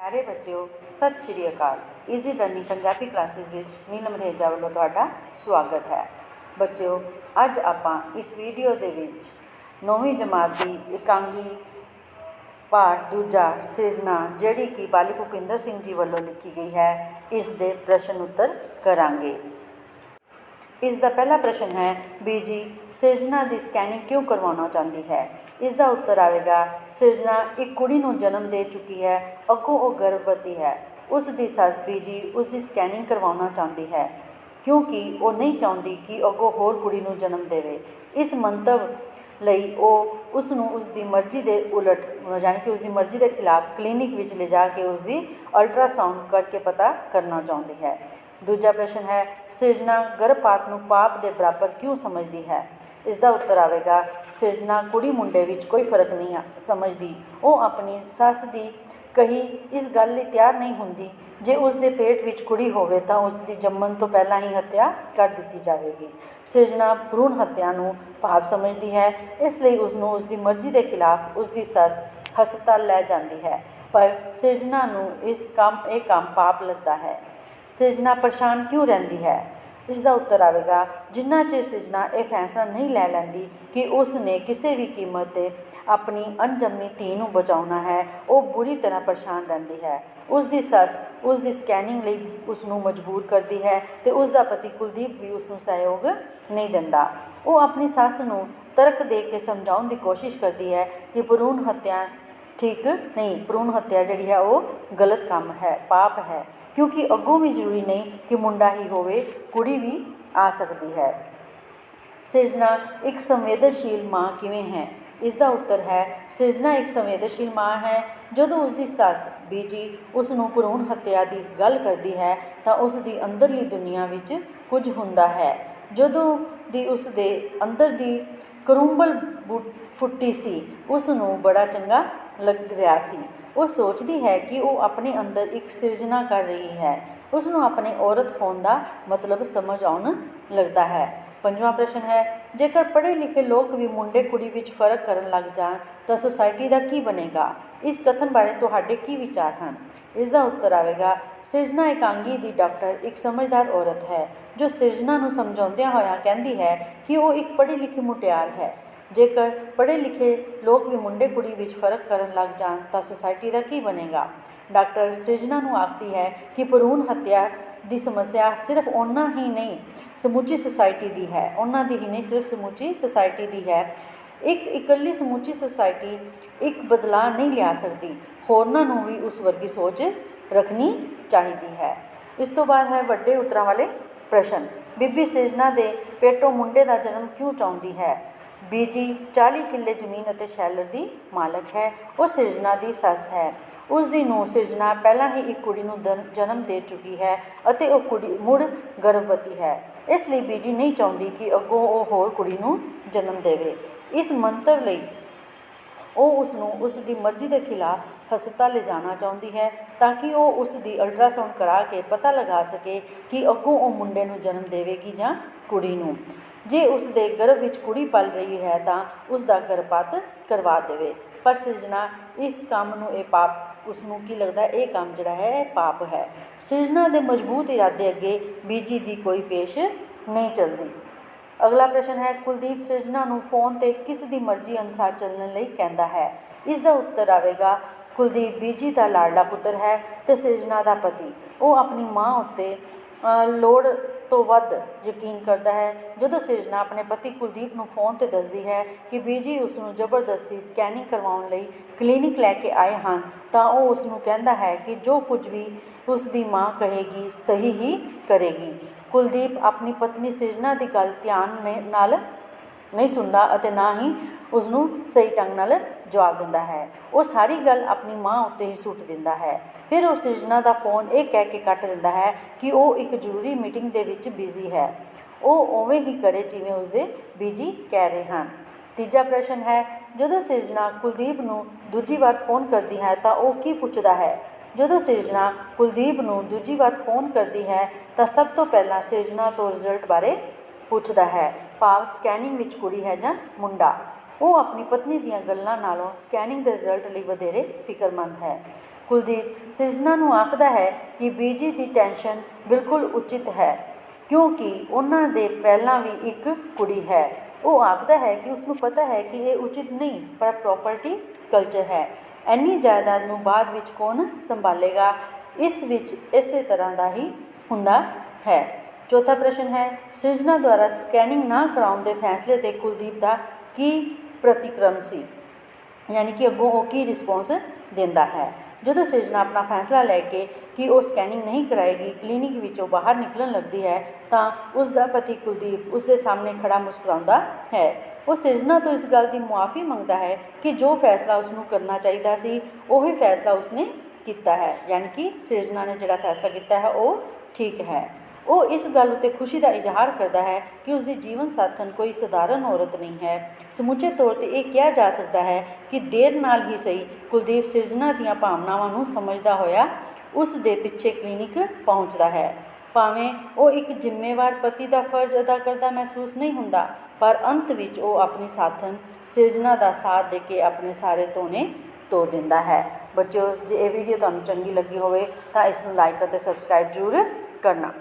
प्यारे बच्चों, सत श्री अकाल। ईजी लर्निंग पंजाबी क्लासेस विच नीलम रहेजा वालों तुहाडा स्वागत है। बच्चों, अज आपां इस वीडियो दे विच 9वीं जमात की एकांगी पाठ दूजा सिरजना जिहड़ी कि बाली भुपिंदर सिंह जी वालों लिखी गई है, इस दे प्रश्न उत्तर करांगे। इसका पहला प्रश्न है बीजी सिरजना की स्कैनिंग क्यों करवाना चाहती है। इसका उत्तर आएगा सिरजना एक कुड़ी नूं जन्म दे चुकी है, अगों वो गर्भवती है। उसकी सस बीजी उसकी स्कैनिंग करवाना चाहती है क्योंकि वो नहीं चाहती कि अगों होर कुड़ी नूं जन्म देवे। इस मंतव लई वो उसनूं उसकी मर्जी के उलट यानी कि उसकी मर्जी के खिलाफ क्लीनिक विच ले जाके उसकी अल्ट्रासाउंड करके पता करना चाहती है। दूजा प्रश्न है सिरजना गर्भपात नूं पाप के बराबर क्यों समझती है। इसका उत्तर आएगा सिरजना कुड़ी मुंडे विच कोई फर्क नहीं समझती। वो अपनी सस की कही इस गल लई तैयार नहीं होंदी जे उसके पेट विच कुड़ी होवे तां उसकी जम्मन तो पहला ही हत्या कर दी जाएगी। सिरजना भ्रूण हत्या नूं पाप समझती है, इसलिए उसनूं उसकी मर्जी के खिलाफ उसकी सस हस्पताल लै जाती है, पर सिरजना नूं ये काम पाप लगता है। सिरजना परेशान क्यों रहती है। इसका उत्तर आएगा जिन्ना चिर सिरजना यह फैसला नहीं लै लैंदी कि उसने किसी भी कीमत पर अपनी अनजन्मी धी नूं बचाउणा है, वो बुरी तरह परेशान रहती है। उसकी सस उसकी स्कैनिंग लई उसनूं मजबूर करती है तो उसका पति कुलदीप भी उसनूं सहयोग नहीं दिंदा। वो अपनी सस नूं तर्क दे के समझाउण की कोशिश करती है कि भ्रूण हत्या ठीक नहीं, भ्रूण हत्या जिहड़ी है वो गलत काम है, पाप है, क्योंकि अगों भी जरूरी नहीं कि मुंडा ही होवे, कुड़ी भी आ सकती है। सिरजना एक संवेदनशील माँ किवें है। इसका उत्तर है सिरजना एक संवेदनशील माँ है। जदों उसकी सस बीजी उसनूं भ्रूण हत्या की गल करती है तो उसकी अंदरली दुनिया विच कुछ हुंदा है। जदों दी उसके अंदर दी करुंबल फुट्टी सी उसनूं बड़ा चंगा लग रहा सी। वो सोचती है कि वो अपने अंदर एक सिरजना कर रही है। उसनूं अपने औरत होने का मतलब समझ आउण लगता है। पंजवां प्रश्न है जेकर पढ़े लिखे लोग भी मुंडे कुड़ी विच फर्क करन लग जाण तो सोसाइटी का की बनेगा। इस कथन बारे तुहाडे की विचार हैं। इसका उत्तर आएगा सिरजना एकांगी दी डॉक्टर एक समझदार औरत है जो सिरजना नूं समझाउंदियां होया कहती है कि वो एक पढ़ी लिखी मुटियार है। जेकर पढ़े लिखे लोग भी मुंडे कुड़ी विच फर्क करन लग जाण तो सोसाइटी का की बनेगा। डॉक्टर सिरजना नूं आखदी है कि भ्रूण हत्या की समस्या सिर्फ उन्हां ही नहीं समूची सोसाइटी की है, उन्हां दी ही नहीं सिर्फ समूची सोसाइटी की है। एक इकल्ली समूची सोसाइटी एक बदलाव नहीं लिया सकती, होरनां नूं भी उस वर्गी सोच रखनी चाहिए है। इस तो बाद है वड्डे उत्तरां वाले प्रश्न। बीबी सिरजना के पेटों मुंडे का जन्म क्यों चाहती है। बीजी 40 किले जमीन और शैलर की मालक है। वो सिरजना की सस है। उसकी नूंह सिरजना पहला ही एक कुड़ी नूं जन्म दे चुकी है और वो कुड़ी मुड़ गर्भवती है, इसलिए बीजी नहीं चाहती कि अगों वो होर कुड़ी नूं जन्म देवे। इस मंतव लई वो उसनूं उसकी मर्जी के खिलाफ हस्पताल ले जाना चाहती है ताकि वो उसकी अल्ट्रासाउंड करा के पता लगा सके कि अगों वो मुंडे नूं जन्म देवेगी जां कुड़ी नूं। जे उसके गर्भ विच कुड़ी पल रही है तो उसका गर्भपात करवा देवे, पर सिरजना इस काम नूं ये पाप उसनूं की लगता है, ये काम जिहड़ा है पाप है। सिरजना के मजबूत इरादे अगे बीजी की कोई पेश नहीं चलती। अगला प्रश्न है कुलदीप सिरजना नूं फोन ते किस दी मर्जी अनुसार चलने लई कहता है। इसका उत्तर आएगा कुलदीप बीजी का लाडला पुत्र है तो सिरजना का पति। वो अपनी माँ उत्ते लोड़ तो वध यकीन करता है। जदों सिरजना अपने पति कुलदीप नूं फोन ते दसदी है कि बीजी उसनूं जबरदस्ती स्कैनिंग करवाउण लई क्लीनिक लैके आए हैं तो वो उसनूं कहता है कि जो कुछ भी उसकी माँ कहेगी सही ही करेगी। कुलदीप अपनी पत्नी सिरजना की गल ध्यान नाल नहीं सुनता और ना ही उसनूं सही ढंग नाल जवाब दिंदा है। वो सारी गल अपनी माँ उत्ते ही सुट दिंदा है। फिर वो सिरजना का फोन ये कह के कट दिंदा है कि वो एक जरूरी मीटिंग के विच बिजी है। वो उवें ही करे जिवें उसके बीजी कह रहे हैं। तीजा प्रश्न है जदों सिरजना कुलदीप नूं दूजी बार फोन करती है तो वो की पुछदा है। जदों सिरजना कुलदीप नूं दूजी बार फोन करती है तो सब तो पहला सिरजना तो रिजल्ट बारे पुछदा है, भाव स्कैनिंग विच कुड़ी है जां मुंडा। वो अपनी पत्नी दीयां गल्लां नालों स्कैनिंग के रिजल्ट लई वधेरे फिक्रमंद है। ਕੁਲਦੀਪ ਸਿਰਜਣਾ ਨੂੰ ਆਖਦਾ ਹੈ ਕਿ ਬੀਜੀ ਦੀ ਟੈਨਸ਼ਨ ਬਿਲਕੁਲ ਉਚਿਤ ਹੈ ਕਿਉਂਕਿ ਉਹਨਾਂ ਦੇ ਪਹਿਲਾਂ ਵੀ ਇੱਕ ਕੁੜੀ ਹੈ। ਉਹ ਆਖਦਾ ਹੈ ਕਿ ਉਸਨੂੰ ਪਤਾ ਹੈ ਕਿ ਇਹ ਉਚਿਤ ਨਹੀਂ ਪਰ ਪ੍ਰੋਪਰਟੀ ਕਲਚਰ ਹੈ। ਇੰਨੀ ਜਾਇਦਾਦ ਨੂੰ ਬਾਅਦ ਵਿੱਚ ਕੌਣ ਸੰਭਾਲੇਗਾ। ਇਸ ਵਿੱਚ ਇਸੇ ਤਰ੍ਹਾਂ ਦਾ ਹੀ ਹੁੰਦਾ ਹੈ। ਚੌਥਾ ਪ੍ਰਸ਼ਨ ਹੈ, ਸਿਰਜਣਾ ਦੁਆਰਾ ਸਕੈਨਿੰਗ ਨਾ ਕਰਾਉਣ ਦੇ ਫੈਸਲੇ 'ਤੇ ਕੁਲਦੀਪ ਦਾ ਕੀ ਪ੍ਰਤੀਕਰਮ ਸੀ, ਯਾਨੀ ਕਿ ਅੱਗੋਂ ਉਹ ਕੀ ਰਿਸਪੌਂਸ ਦਿੰਦਾ ਹੈ। ਜਦੋਂ ਸਿਰਜਣਾ ਆਪਣਾ ਫੈਸਲਾ ਲੈ ਕੇ ਕਿ ਉਹ ਸਕੈਨਿੰਗ ਨਹੀਂ ਕਰਾਏਗੀ ਕਲੀਨਿਕ ਵਿੱਚੋਂ ਬਾਹਰ ਨਿਕਲਣ ਲੱਗਦੀ ਹੈ ਤਾਂ ਉਸ ਦਾ ਪਤੀ ਕੁਲਦੀਪ ਉਸ ਦੇ ਸਾਹਮਣੇ ਖੜਾ ਮੁਸਕਰਾਉਂਦਾ ਹੈ। ਉਹ ਸਿਰਜਣਾ ਤੋਂ ਇਸ ਗੱਲ ਦੀ ਮੁਆਫੀ ਮੰਗਦਾ ਹੈ ਕਿ ਜੋ ਫੈਸਲਾ ਉਸਨੂੰ ਕਰਨਾ ਚਾਹੀਦਾ ਸੀ ਉਹੀ ਫੈਸਲਾ ਉਸਨੇ ਕੀਤਾ ਹੈ, ਯਾਨੀ ਕਿ ਸਿਰਜਣਾ ਨੇ ਜਿਹੜਾ ਫੈਸਲਾ ਕੀਤਾ ਹੈ ਉਹ ਠੀਕ ਹੈ। ਉਹ ਇਸ ਗੱਲ ਉੱਤੇ ਖੁਸ਼ੀ ਦਾ ਇਜ਼ਹਾਰ ਕਰਦਾ ਹੈ ਕਿ ਉਸਦੀ ਜੀਵਨ ਸਾਥਣ ਕੋਈ ਸਧਾਰਨ ਔਰਤ ਨਹੀਂ ਹੈ। ਸਮੁੱਚੇ ਤੌਰ 'ਤੇ ਇਹ ਕਿਹਾ ਜਾ ਸਕਦਾ ਹੈ ਕਿ ਦੇਰ ਨਾਲ ਹੀ ਸਹੀ ਕੁਲਦੀਪ ਸਿਰਜਣਾ ਦੀਆਂ ਭਾਵਨਾਵਾਂ ਨੂੰ ਸਮਝਦਾ ਹੋਇਆ ਉਸ ਦੇ ਪਿੱਛੇ ਕਲੀਨਿਕ ਪਹੁੰਚਦਾ ਹੈ। ਭਾਵੇਂ ਉਹ ਇੱਕ ਜ਼ਿੰਮੇਵਾਰ ਪਤੀ ਦਾ ਫਰਜ਼ ਅਦਾ ਕਰਦਾ ਮਹਿਸੂਸ ਨਹੀਂ ਹੁੰਦਾ, ਪਰ ਅੰਤ ਵਿੱਚ ਉਹ ਆਪਣੀ ਸਾਥਣ ਸਿਰਜਣਾ ਦਾ ਸਾਥ ਦੇ ਕੇ ਆਪਣੇ ਸਾਰੇ ਤੋਨੇ ਧੋ ਦਿੰਦਾ ਹੈ। ਬੱਚਿਓ, ਜੇ ਇਹ ਵੀਡੀਓ ਤੁਹਾਨੂੰ ਚੰਗੀ ਲੱਗੀ ਹੋਵੇ ਤਾਂ ਇਸ ਨੂੰ ਲਾਈਕ ਅਤੇ ਸਬਸਕ੍ਰਾਈਬ ਜ਼ਰੂਰ ਕਰਨਾ।